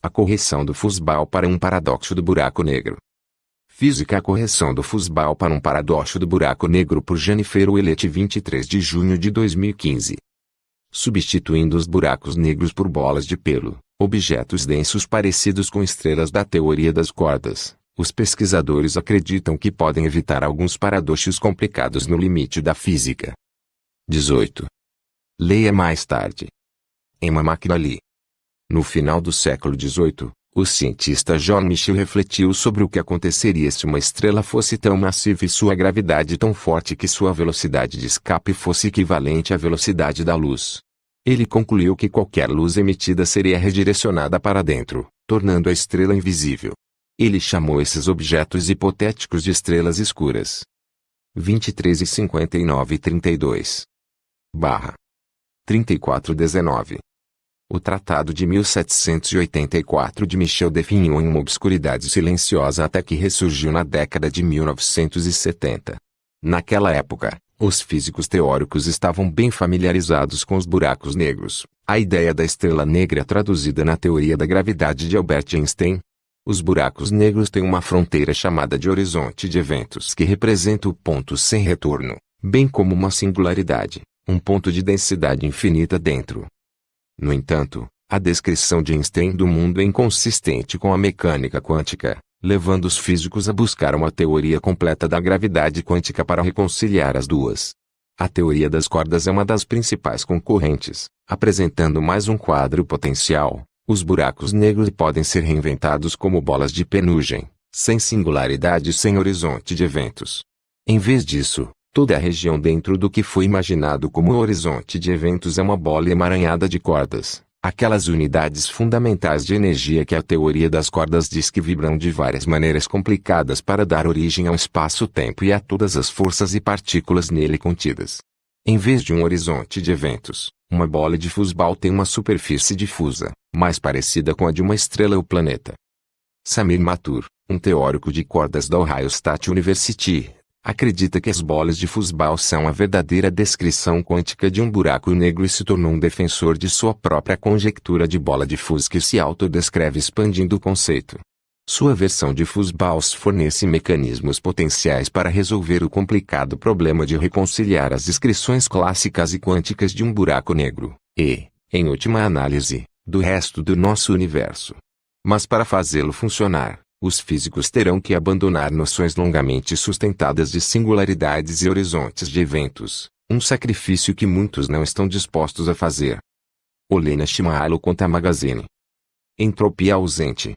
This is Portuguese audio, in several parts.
A correção do Fussball para um paradoxo do buraco negro. Física. A correção do Fussball para um paradoxo do buraco negro por Jennifer Ouellette, 23 de junho de 2015. Substituindo os buracos negros por bolas de pelo, objetos densos parecidos com estrelas da teoria das cordas, os pesquisadores acreditam que podem evitar alguns paradoxos complicados no limite da física. 18. Leia mais tarde. Emma McNally. No final do século XVIII, o cientista John Michell refletiu sobre o que aconteceria se uma estrela fosse tão massiva e sua gravidade tão forte que sua velocidade de escape fosse equivalente à velocidade da luz. Ele concluiu que qualquer luz emitida seria redirecionada para dentro, tornando a estrela invisível. Ele chamou esses objetos hipotéticos de estrelas escuras. 23 e 59 e 32. 3419. O Tratado de 1784 de Michel definiu em uma obscuridade silenciosa até que ressurgiu na década de 1970. Naquela época, os físicos teóricos estavam bem familiarizados com os buracos negros, a ideia da estrela negra traduzida na teoria da gravidade de Albert Einstein. Os buracos negros têm uma fronteira chamada de horizonte de eventos que representa o ponto sem retorno, bem como uma singularidade, um ponto de densidade infinita dentro. No entanto, a descrição de Einstein do mundo é inconsistente com a mecânica quântica, levando os físicos a buscar uma teoria completa da gravidade quântica para reconciliar as duas. A teoria das cordas é uma das principais concorrentes, apresentando mais um quadro potencial. Os buracos negros podem ser reinventados como bolas de penugem, sem singularidade e sem horizonte de eventos. Em vez disso, toda a região dentro do que foi imaginado como horizonte de eventos é uma bola emaranhada de cordas, aquelas unidades fundamentais de energia que a teoria das cordas diz que vibram de várias maneiras complicadas para dar origem ao espaço-tempo e a todas as forças e partículas nele contidas. Em vez de um horizonte de eventos, uma bola de Fussball tem uma superfície difusa, mais parecida com a de uma estrela ou planeta. Samir Mathur, um teórico de cordas da Ohio State University, acredita que as bolas de Fussball são a verdadeira descrição quântica de um buraco negro e se tornou um defensor de sua própria conjectura de bola de Fuss que se autodescreve expandindo o conceito. Sua versão de Fussball fornece mecanismos potenciais para resolver o complicado problema de reconciliar as descrições clássicas e quânticas de um buraco negro, e, em última análise, do resto do nosso universo. Mas para fazê-lo funcionar, os físicos terão que abandonar noções longamente sustentadas de singularidades e horizontes de eventos, um sacrifício que muitos não estão dispostos a fazer. Olena Shimalo conta a Magazine. Entropia ausente.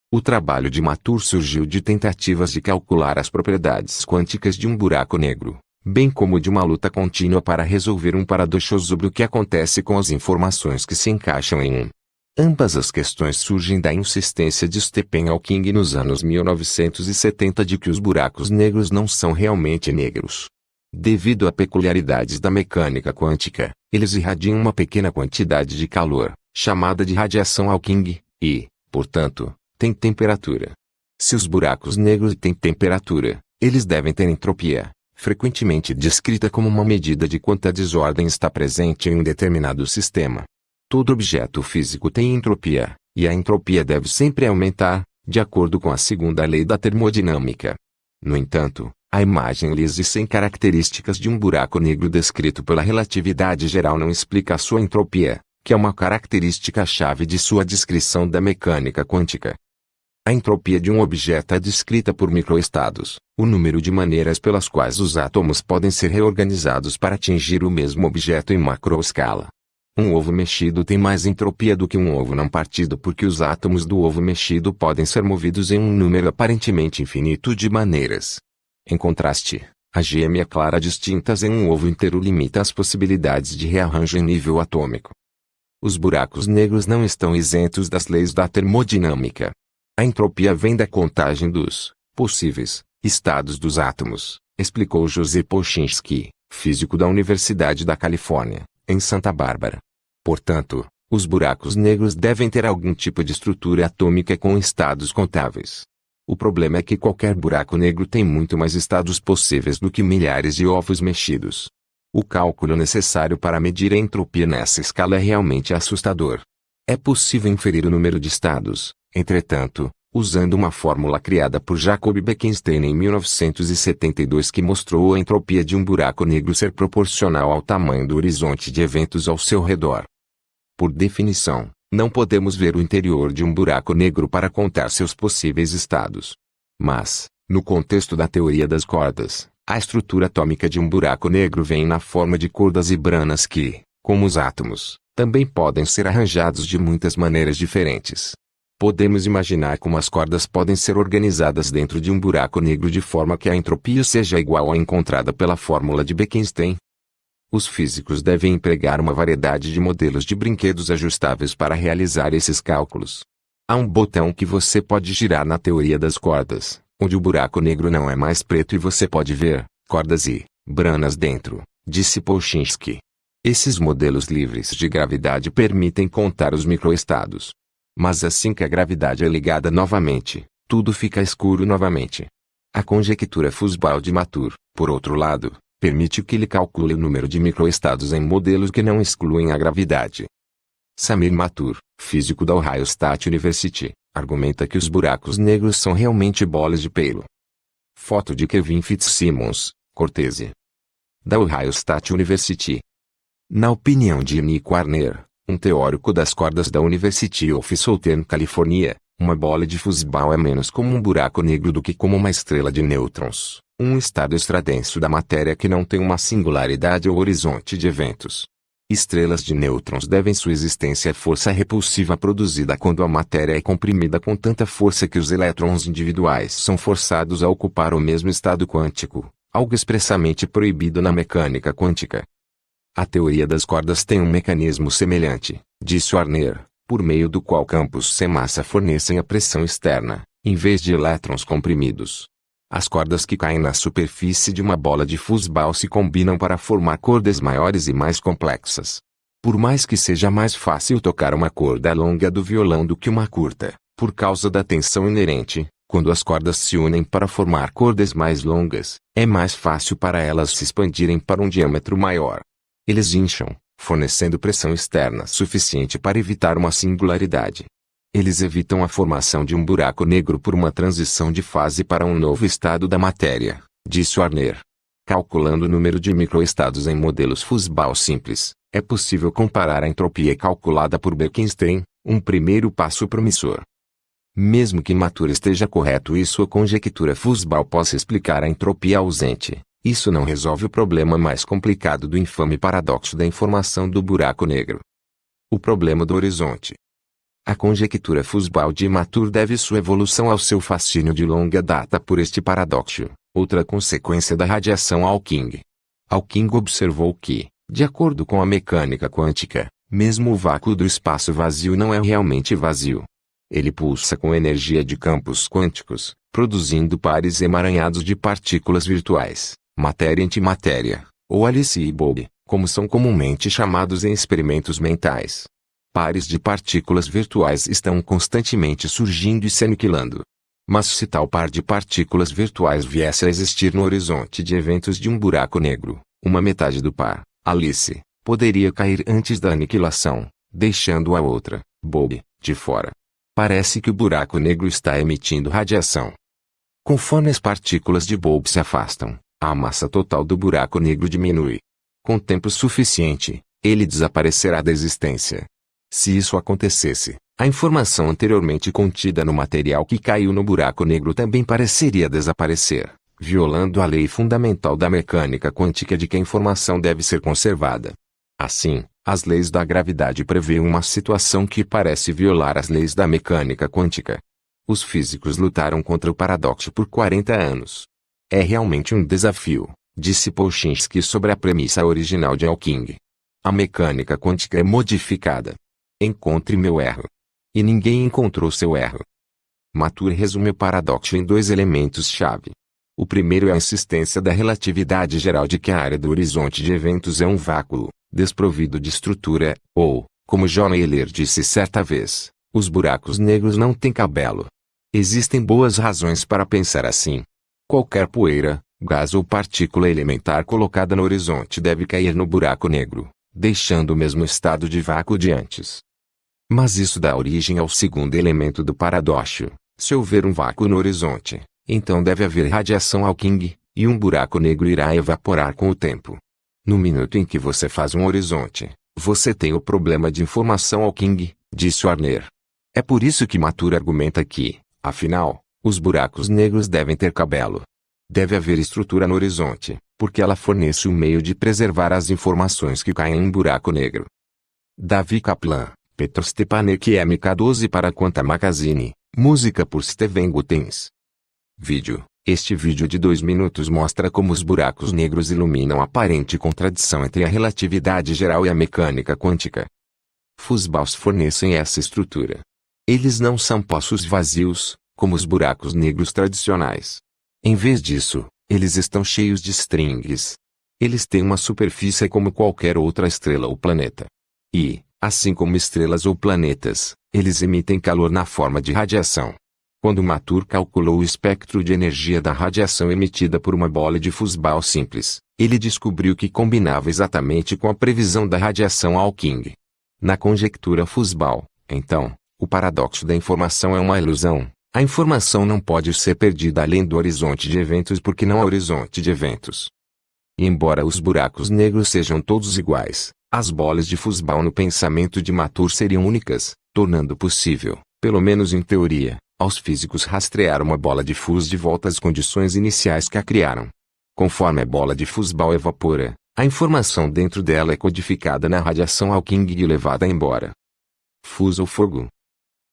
O trabalho de Mathur surgiu de tentativas de calcular as propriedades quânticas de um buraco negro, bem como de uma luta contínua para resolver um paradoxo sobre o que acontece com as informações que se encaixam em um. Ambas as questões surgem da insistência de Stephen Hawking nos anos 1970 de que os buracos negros não são realmente negros. Devido a peculiaridades da mecânica quântica, eles irradiam uma pequena quantidade de calor, chamada de radiação Hawking, e, portanto, têm temperatura. Se os buracos negros têm temperatura, eles devem ter entropia, frequentemente descrita como uma medida de quanta desordem está presente em um determinado sistema. Todo objeto físico tem entropia, e a entropia deve sempre aumentar, de acordo com a segunda lei da termodinâmica. No entanto, a imagem lisa e sem características de um buraco negro descrito pela relatividade geral não explica a sua entropia, que é uma característica-chave de sua descrição da mecânica quântica. A entropia de um objeto é descrita por microestados, o número de maneiras pelas quais os átomos podem ser reorganizados para atingir o mesmo objeto em macroescala. Um ovo mexido tem mais entropia do que um ovo não partido porque os átomos do ovo mexido podem ser movidos em um número aparentemente infinito de maneiras. Em contraste, a gêmea clara distintas em um ovo inteiro limita as possibilidades de rearranjo em nível atômico. Os buracos negros não estão isentos das leis da termodinâmica. A entropia vem da contagem dos possíveis estados dos átomos, explicou José Pochinski, físico da Universidade da Califórnia, em Santa Bárbara. Portanto, os buracos negros devem ter algum tipo de estrutura atômica com estados contáveis. O problema é que qualquer buraco negro tem muito mais estados possíveis do que milhares de ovos mexidos. O cálculo necessário para medir a entropia nessa escala é realmente assustador. É possível inferir o número de estados, entretanto, usando uma fórmula criada por Jacob Bekenstein em 1972 que mostrou a entropia de um buraco negro ser proporcional ao tamanho do horizonte de eventos ao seu redor. Por definição, não podemos ver o interior de um buraco negro para contar seus possíveis estados. Mas, no contexto da teoria das cordas, a estrutura atômica de um buraco negro vem na forma de cordas vibranas que, como os átomos, também podem ser arranjados de muitas maneiras diferentes. Podemos imaginar como as cordas podem ser organizadas dentro de um buraco negro de forma que a entropia seja igual à encontrada pela fórmula de Bekenstein. Os físicos devem empregar uma variedade de modelos de brinquedos ajustáveis para realizar esses cálculos. Há um botão que você pode girar na teoria das cordas, onde o buraco negro não é mais preto e você pode ver cordas e branas dentro, disse Polchinski. Esses modelos livres de gravidade permitem contar os microestados. Mas assim que a gravidade é ligada novamente, tudo fica escuro novamente. A conjectura Fussball de Matur, por outro lado, permite que ele calcule o número de microestados em modelos que não excluem a gravidade. Samir Matur, físico da Ohio State University, argumenta que os buracos negros são realmente bolas de pelo. Foto de Kevin Fitzsimmons, Cortese. Da Ohio State University. Na opinião de Nick Warner, um teórico das cordas da University of Southern California, uma bola de Fussball é menos como um buraco negro do que como uma estrela de nêutrons, um estado extradenso da matéria que não tem uma singularidade ou horizonte de eventos. Estrelas de nêutrons devem sua existência à força repulsiva produzida quando a matéria é comprimida com tanta força que os elétrons individuais são forçados a ocupar o mesmo estado quântico, algo expressamente proibido na mecânica quântica. A teoria das cordas tem um mecanismo semelhante, disse Warner, por meio do qual campos sem massa fornecem a pressão externa, em vez de elétrons comprimidos. As cordas que caem na superfície de uma bola de Fussball se combinam para formar cordas maiores e mais complexas. Por mais que seja mais fácil tocar uma corda longa do violão do que uma curta, por causa da tensão inerente, quando as cordas se unem para formar cordas mais longas, é mais fácil para elas se expandirem para um diâmetro maior. Eles incham, fornecendo pressão externa suficiente para evitar uma singularidade. Eles evitam a formação de um buraco negro por uma transição de fase para um novo estado da matéria, disse Warner. Calculando o número de microestados em modelos Fussball simples, é possível comparar a entropia calculada por Bekenstein, um primeiro passo promissor. Mesmo que Matur esteja correto e sua conjectura Fussball possa explicar a entropia ausente, isso não resolve o problema mais complicado do infame paradoxo da informação do buraco negro. O problema do horizonte. A conjectura Fussball de Matur deve sua evolução ao seu fascínio de longa data por este paradoxo, outra consequência da radiação Hawking. Hawking observou que, de acordo com a mecânica quântica, mesmo o vácuo do espaço vazio não é realmente vazio. Ele pulsa com energia de campos quânticos, produzindo pares emaranhados de partículas virtuais, matéria-antimatéria, ou Alice e Bob, como são comumente chamados em experimentos mentais. Pares de partículas virtuais estão constantemente surgindo e se aniquilando. Mas se tal par de partículas virtuais viesse a existir no horizonte de eventos de um buraco negro, uma metade do par, Alice, poderia cair antes da aniquilação, deixando a outra, Bob, de fora. Parece que o buraco negro está emitindo radiação. Conforme as partículas de Bob se afastam, a massa total do buraco negro diminui. Com tempo suficiente, ele desaparecerá da existência. Se isso acontecesse, a informação anteriormente contida no material que caiu no buraco negro também pareceria desaparecer, violando a lei fundamental da mecânica quântica de que a informação deve ser conservada. Assim, as leis da gravidade prevêem uma situação que parece violar as leis da mecânica quântica. Os físicos lutaram contra o paradoxo por 40 anos. É realmente um desafio, disse Polchinski sobre a premissa original de Hawking. A mecânica quântica é modificada. Encontre meu erro. E ninguém encontrou seu erro. Matur resume o paradoxo em dois elementos-chave. O primeiro é a insistência da relatividade geral de que a área do horizonte de eventos é um vácuo, desprovido de estrutura, ou, como John Euler disse certa vez, os buracos negros não têm cabelo. Existem boas razões para pensar assim. Qualquer poeira, gás ou partícula elementar colocada no horizonte deve cair no buraco negro, deixando o mesmo estado de vácuo de antes. Mas isso dá origem ao segundo elemento do paradoxo. Se houver um vácuo no horizonte, então deve haver radiação Hawking, e um buraco negro irá evaporar com o tempo. No minuto em que você faz um horizonte, você tem o problema de informação Hawking, disse Warner. É por isso que Matur argumenta que, afinal, os buracos negros devem ter cabelo. Deve haver estrutura no horizonte, porque ela fornece o meio de preservar as informações que caem em um buraco negro. Davi Kaplan, Petr Stepanek MK12 para Quanta Magazine, música por Steven Gutens. Vídeo. Este vídeo de 2 minutos mostra como os buracos negros iluminam a aparente contradição entre a relatividade geral e a mecânica quântica. Fusbaus fornecem essa estrutura. Eles não são poços vazios, como os buracos negros tradicionais. Em vez disso, eles estão cheios de strings. Eles têm uma superfície como qualquer outra estrela ou planeta. E, assim como estrelas ou planetas, eles emitem calor na forma de radiação. Quando Matur calculou o espectro de energia da radiação emitida por uma bola de Fusbal simples, ele descobriu que combinava exatamente com a previsão da radiação Hawking. Na conjectura Fusbal, então, o paradoxo da informação é uma ilusão. A informação não pode ser perdida além do horizonte de eventos porque não há horizonte de eventos. E embora os buracos negros sejam todos iguais, as bolas de Fusbal no pensamento de Matur seriam únicas, tornando possível, pelo menos em teoria, aos físicos rastrear uma bola de Fus de volta às condições iniciais que a criaram. Conforme a bola de Fusbal evapora, a informação dentro dela é codificada na radiação Hawking e levada embora. Fus ou fogo.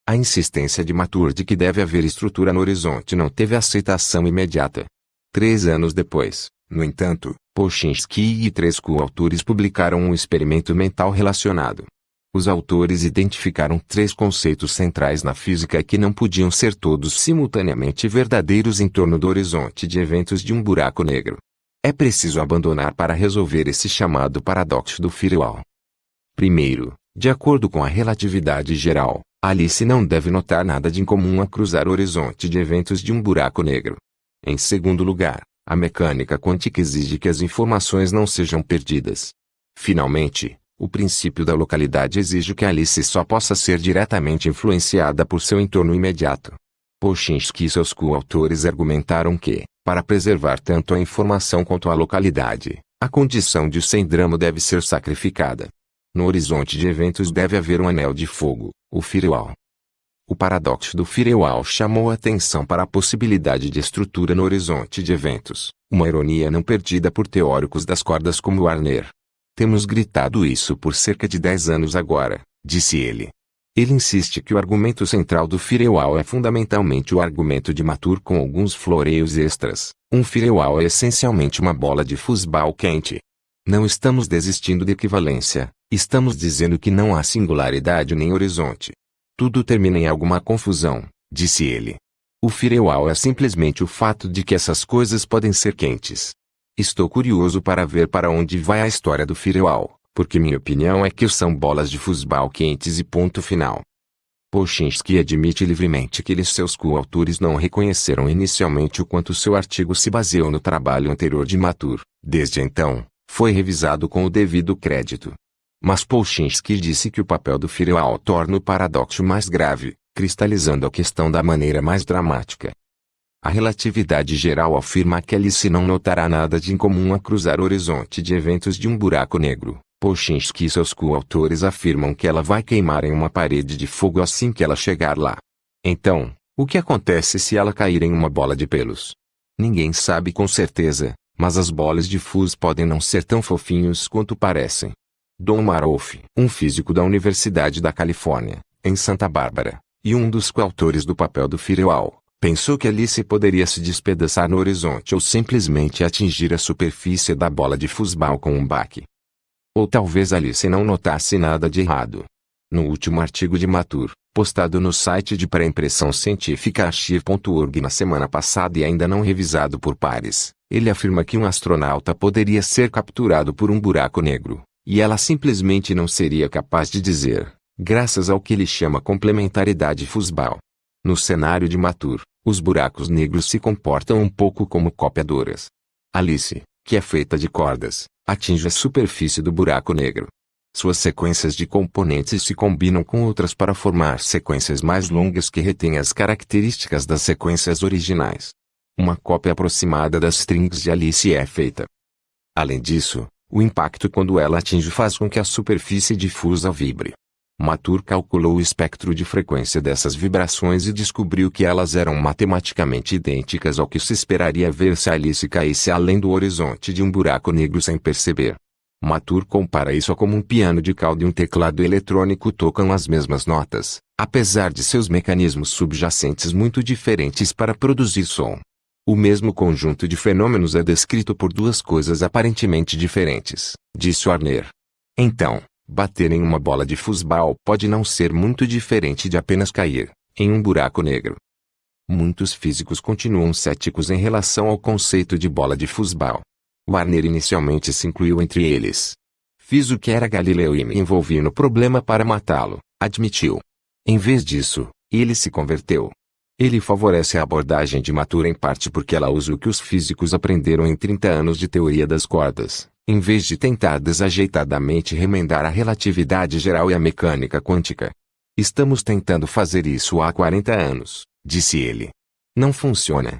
A insistência de Matur de que deve haver estrutura no horizonte não teve aceitação imediata. 3 anos depois, no entanto, Polchinski e 3 coautores publicaram um experimento mental relacionado. Os autores identificaram 3 conceitos centrais na física que não podiam ser todos simultaneamente verdadeiros em torno do horizonte de eventos de um buraco negro. É preciso abandonar para resolver esse chamado paradoxo do Firewall. Primeiro, de acordo com a relatividade geral, Alice não deve notar nada de incomum a cruzar o horizonte de eventos de um buraco negro. Em segundo lugar, a mecânica quântica exige que as informações não sejam perdidas. Finalmente, o princípio da localidade exige que Alice só possa ser diretamente influenciada por seu entorno imediato. Polchinski e seus coautores argumentaram que, para preservar tanto a informação quanto a localidade, a condição de sem drama deve ser sacrificada. No horizonte de eventos deve haver um anel de fogo, o Firewall. O paradoxo do Firewall chamou a atenção para a possibilidade de estrutura no horizonte de eventos, uma ironia não perdida por teóricos das cordas como Warner. Temos gritado isso por cerca de 10 anos agora, disse ele. Ele insiste que o argumento central do Firewall é fundamentalmente o argumento de Matur com alguns floreios extras. Um Firewall é essencialmente uma bola de Fusbal quente. Não estamos desistindo de equivalência, estamos dizendo que não há singularidade nem horizonte. Tudo termina em alguma confusão, disse ele. O Firewall é simplesmente o fato de que essas coisas podem ser quentes. Estou curioso para ver para onde vai a história do Firewall, porque minha opinião é que são bolas de Fusbal quentes e ponto final. Polchinski admite livremente que ele e seus coautores não reconheceram inicialmente o quanto seu artigo se baseou no trabalho anterior de Matur. Desde então, foi revisado com o devido crédito. Mas Polchinski disse que o papel do Firewall torna o paradoxo mais grave, cristalizando a questão da maneira mais dramática. A relatividade geral afirma que Alice não notará nada de incomum a cruzar o horizonte de eventos de um buraco negro. Polchinski e seus coautores afirmam que ela vai queimar em uma parede de fogo assim que ela chegar lá. Então, o que acontece se ela cair em uma bola de pelos? Ninguém sabe com certeza, mas as bolas de fus podem não ser tão fofinhos quanto parecem. Don Maroff, um físico da Universidade da Califórnia, em Santa Bárbara, e um dos coautores do papel do Firewall, pensou que Alice poderia se despedaçar no horizonte ou simplesmente atingir a superfície da bola de Fusbal com um baque. Ou talvez Alice não notasse nada de errado. No último artigo de Matur, postado no site de pré-impressão científica archive.org na semana passada e ainda não revisado por pares, ele afirma que um astronauta poderia ser capturado por um buraco negro, e ela simplesmente não seria capaz de dizer, graças ao que ele chama complementaridade Fusbal. No cenário de Matur, os buracos negros se comportam um pouco como copiadoras. Alice, que é feita de cordas, atinge a superfície do buraco negro. Suas sequências de componentes se combinam com outras para formar sequências mais longas que retêm as características das sequências originais. Uma cópia aproximada das strings de Alice é feita. Além disso, o impacto quando ela atinge faz com que a superfície difusa vibre. Matur calculou o espectro de frequência dessas vibrações e descobriu que elas eram matematicamente idênticas ao que se esperaria ver se Alice caísse além do horizonte de um buraco negro sem perceber. Matur compara isso a como um piano de cauda e um teclado eletrônico tocam as mesmas notas, apesar de seus mecanismos subjacentes muito diferentes para produzir som. O mesmo conjunto de fenômenos é descrito por duas coisas aparentemente diferentes, disse Warner. Então, bater em uma bola de futebol pode não ser muito diferente de apenas cair em um buraco negro. Muitos físicos continuam céticos em relação ao conceito de bola de futebol. Warner inicialmente se incluiu entre eles. Fiz o que era Galileu e me envolvi no problema para matá-lo, admitiu. Em vez disso, ele se converteu. Ele favorece a abordagem de Matur em parte porque ela usa o que os físicos aprenderam em 30 anos de teoria das cordas, em vez de tentar desajeitadamente remendar a relatividade geral e a mecânica quântica. Estamos tentando fazer isso há 40 anos, disse ele. Não funciona.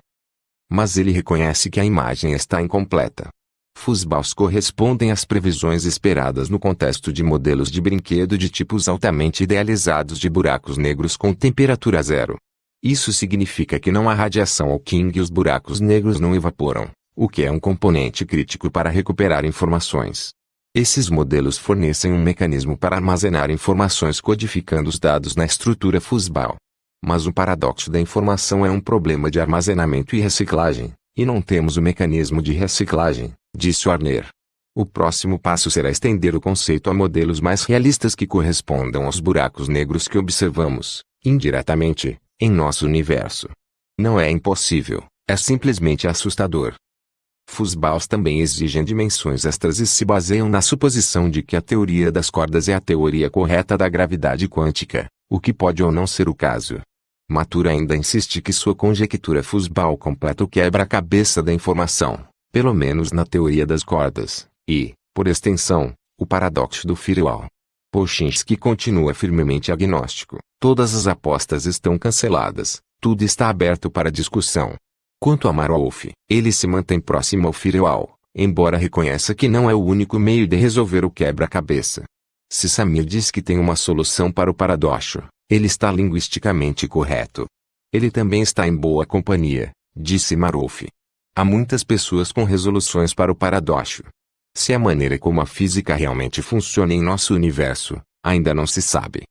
Mas ele reconhece que a imagem está incompleta. Fuzzballs correspondem às previsões esperadas no contexto de modelos de brinquedo de tipos altamente idealizados de buracos negros com temperatura zero. Isso significa que não há radiação Hawking e os buracos negros não evaporam, o que é um componente crítico para recuperar informações. Esses modelos fornecem um mecanismo para armazenar informações codificando os dados na estrutura Fuzzball. Mas o paradoxo da informação é um problema de armazenamento e reciclagem, e não temos o mecanismo de reciclagem, disse Warner. O próximo passo será estender o conceito a modelos mais realistas que correspondam aos buracos negros que observamos, indiretamente, em nosso universo. Não é impossível, é simplesmente assustador. Fuzzballs também exigem dimensões extras e se baseiam na suposição de que a teoria das cordas é a teoria correta da gravidade quântica, o que pode ou não ser o caso. Matur ainda insiste que sua conjectura Fuzzball completa o quebra-cabeça da informação, pelo menos na teoria das cordas, e, por extensão, o paradoxo do firewall. Pochinski continua firmemente agnóstico. Todas as apostas estão canceladas, tudo está aberto para discussão. Quanto a Marolf, ele se mantém próximo ao firewall, embora reconheça que não é o único meio de resolver o quebra-cabeça. Se Samir diz que tem uma solução para o paradoxo, ele está linguisticamente correto. Ele também está em boa companhia, disse Marolf. Há muitas pessoas com resoluções para o paradoxo. Se a maneira como a física realmente funciona em nosso universo, ainda não se sabe.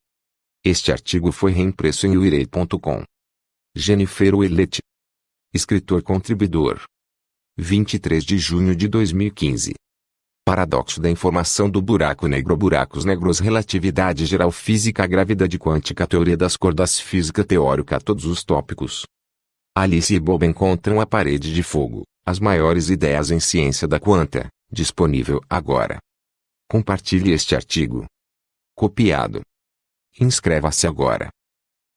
Este artigo foi reimpresso em wired.com. Jennifer Ouellette. Escritor contribuidor. 23 de junho de 2015. Paradoxo da informação do buraco negro. Buracos negros. Relatividade geral. Física. Gravidade quântica. Teoria das cordas. Física teórica. Todos os tópicos. Alice e Bob encontram a parede de fogo. As maiores ideias em ciência da quanta. Disponível agora. Compartilhe este artigo. Copiado. Inscreva-se agora.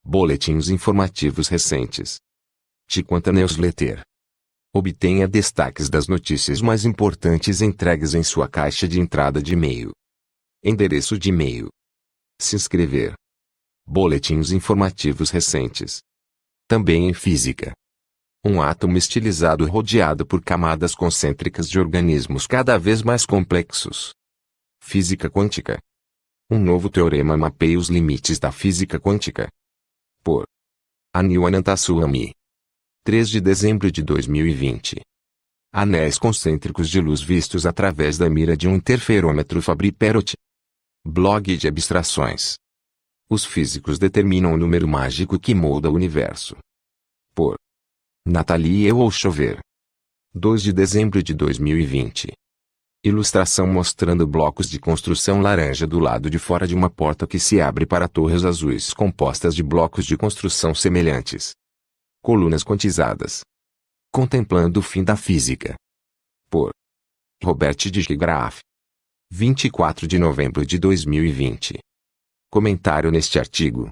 Boletins informativos recentes. T-Quanta Newsletter. Obtenha destaques das notícias mais importantes entregues em sua caixa de entrada de e-mail. Endereço de e-mail. Se inscrever. Boletins informativos recentes. Também em física. Um átomo estilizado rodeado por camadas concêntricas de organismos cada vez mais complexos. Física quântica. Um novo teorema mapeia os limites da física quântica. Por Anil Ananthaswamy. 3 de dezembro de 2020. Anéis concêntricos de luz vistos através da mira de um interferômetro Fabry-Perot. Blog de abstrações. Os físicos determinam o número mágico que molda o universo. Por Nathalie Eulchover. 2 de dezembro de 2020. Ilustração mostrando blocos de construção laranja do lado de fora de uma porta que se abre para torres azuis compostas de blocos de construção semelhantes. Colunas quantizadas. Contemplando o fim da física. Por Robert Dijkgraaf. 24 de novembro de 2020. Comentário neste artigo.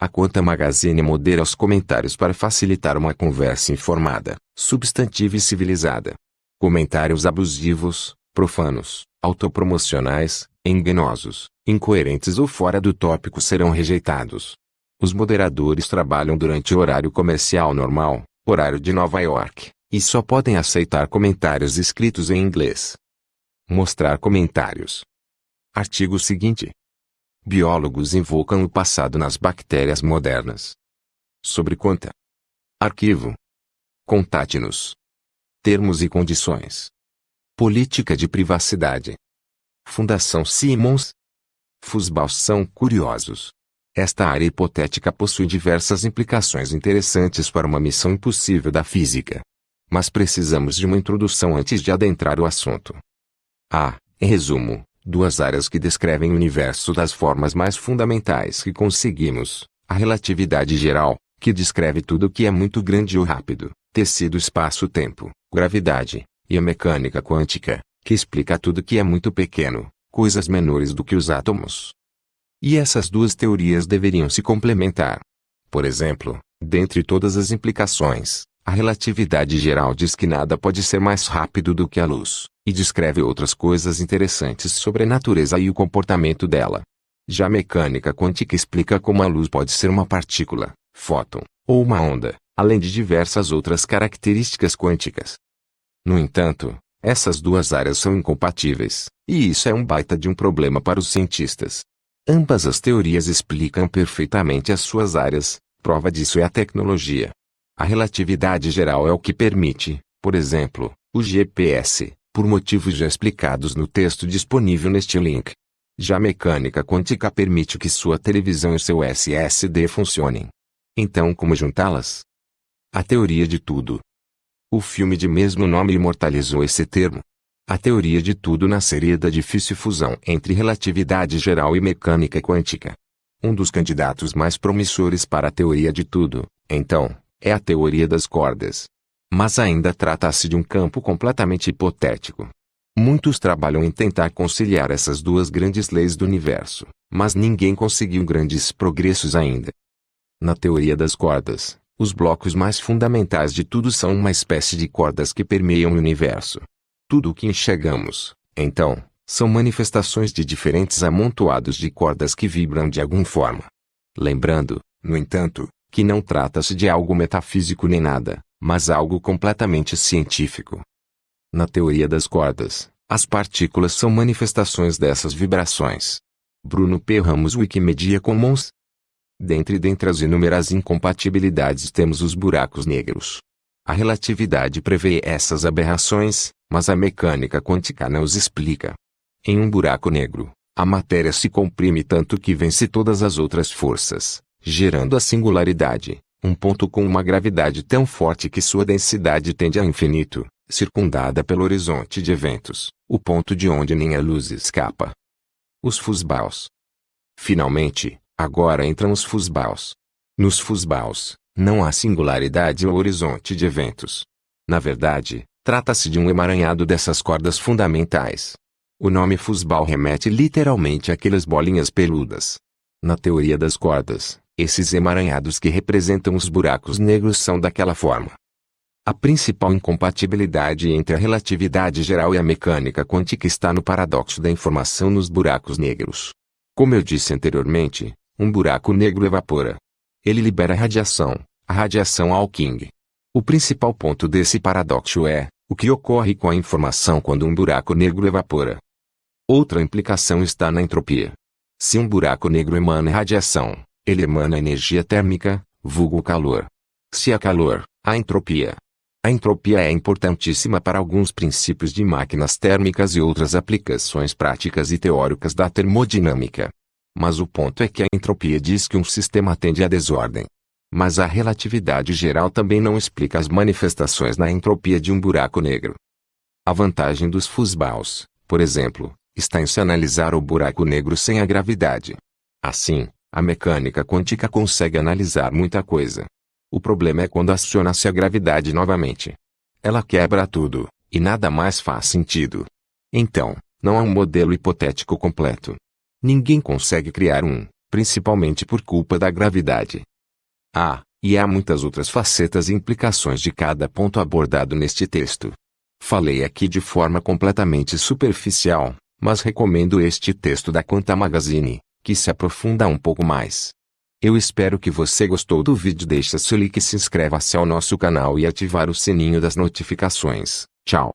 A Quanta Magazine modera os comentários para facilitar uma conversa informada, substantiva e civilizada. Comentários abusivos, profanos, autopromocionais, enganosos, incoerentes ou fora do tópico serão rejeitados. Os moderadores trabalham durante o horário comercial normal, horário de Nova York, e só podem aceitar comentários escritos em inglês. Mostrar comentários. Artigo seguinte. Biólogos invocam o passado nas bactérias modernas. Sobre conta. Arquivo. Contate-nos. Termos e condições. Política de privacidade. Fundação Simons. Fußballs são curiosos. Esta área hipotética possui diversas implicações interessantes para uma missão impossível da física. Mas precisamos de uma introdução antes de adentrar o assunto. Em resumo, duas áreas que descrevem o universo das formas mais fundamentais que conseguimos: a relatividade geral, que descreve tudo o que é muito grande ou rápido, tecido espaço-tempo, gravidade, e a mecânica quântica, que explica tudo que é muito pequeno, coisas menores do que os átomos. E essas duas teorias deveriam se complementar. Por exemplo, dentre todas as implicações, a relatividade geral diz que nada pode ser mais rápido do que a luz, e descreve outras coisas interessantes sobre a natureza e o comportamento dela. Já a mecânica quântica explica como a luz pode ser uma partícula, fóton, ou uma onda, além de diversas outras características quânticas. No entanto, essas duas áreas são incompatíveis, e isso é um baita de um problema para os cientistas. Ambas as teorias explicam perfeitamente as suas áreas, prova disso é a tecnologia. A relatividade geral é o que permite, por exemplo, o GPS, por motivos já explicados no texto disponível neste link. Já a mecânica quântica permite que sua televisão e seu SSD funcionem. Então, como juntá-las? A teoria de tudo. O filme de mesmo nome imortalizou esse termo. A teoria de tudo nasceria da difícil fusão entre relatividade geral e mecânica quântica. Um dos candidatos mais promissores para a teoria de tudo, então, é a teoria das cordas. Mas ainda trata-se de um campo completamente hipotético. Muitos trabalham em tentar conciliar essas duas grandes leis do universo, mas ninguém conseguiu grandes progressos ainda. Na teoria das cordas, os blocos mais fundamentais de tudo são uma espécie de cordas que permeiam o universo. Tudo o que enxergamos, então, são manifestações de diferentes amontoados de cordas que vibram de alguma forma. Lembrando, no entanto, que não trata-se de algo metafísico nem nada, mas algo completamente científico. Na teoria das cordas, as partículas são manifestações dessas vibrações. Bruno P. Ramos, Wikimedia Commons. Dentre as inúmeras incompatibilidades temos os buracos negros. A relatividade prevê essas aberrações, mas a mecânica quântica não os explica. Em um buraco negro, a matéria se comprime tanto que vence todas as outras forças, gerando a singularidade, um ponto com uma gravidade tão forte que sua densidade tende ao infinito, circundada pelo horizonte de eventos, o ponto de onde nem a luz escapa. Os Fußballs. Finalmente, agora entram os Fußballs. Nos Fußballs, não há singularidade ou horizonte de eventos. Na verdade, trata-se de um emaranhado dessas cordas fundamentais. O nome Fußball remete literalmente àquelas bolinhas peludas. Na teoria das cordas, esses emaranhados que representam os buracos negros são daquela forma. A principal incompatibilidade entre a relatividade geral e a mecânica quântica está no paradoxo da informação nos buracos negros. Como eu disse anteriormente, um buraco negro evapora. Ele libera radiação, a radiação Hawking. O principal ponto desse paradoxo é o que ocorre com a informação quando um buraco negro evapora. Outra implicação está na entropia. Se um buraco negro emana radiação, ele emana energia térmica, vulgo calor. Se há calor, há entropia. A entropia é importantíssima para alguns princípios de máquinas térmicas e outras aplicações práticas e teóricas da termodinâmica. Mas o ponto é que a entropia diz que um sistema tende à desordem. Mas a relatividade geral também não explica as manifestações na entropia de um buraco negro. A vantagem dos Fußballs, por exemplo, está em se analisar o buraco negro sem a gravidade. Assim, a mecânica quântica consegue analisar muita coisa. O problema é quando aciona-se a gravidade novamente. Ela quebra tudo, e nada mais faz sentido. Então, não há um modelo hipotético completo. Ninguém consegue criar um, principalmente por culpa da gravidade. E há muitas outras facetas e implicações de cada ponto abordado neste texto. Falei aqui de forma completamente superficial, Mas recomendo este texto da Quanta Magazine, que se aprofunda um pouco mais. Eu espero que você gostou do vídeo. Deixe seu like e se inscreva-se ao nosso canal e ativar o sininho das notificações. Tchau.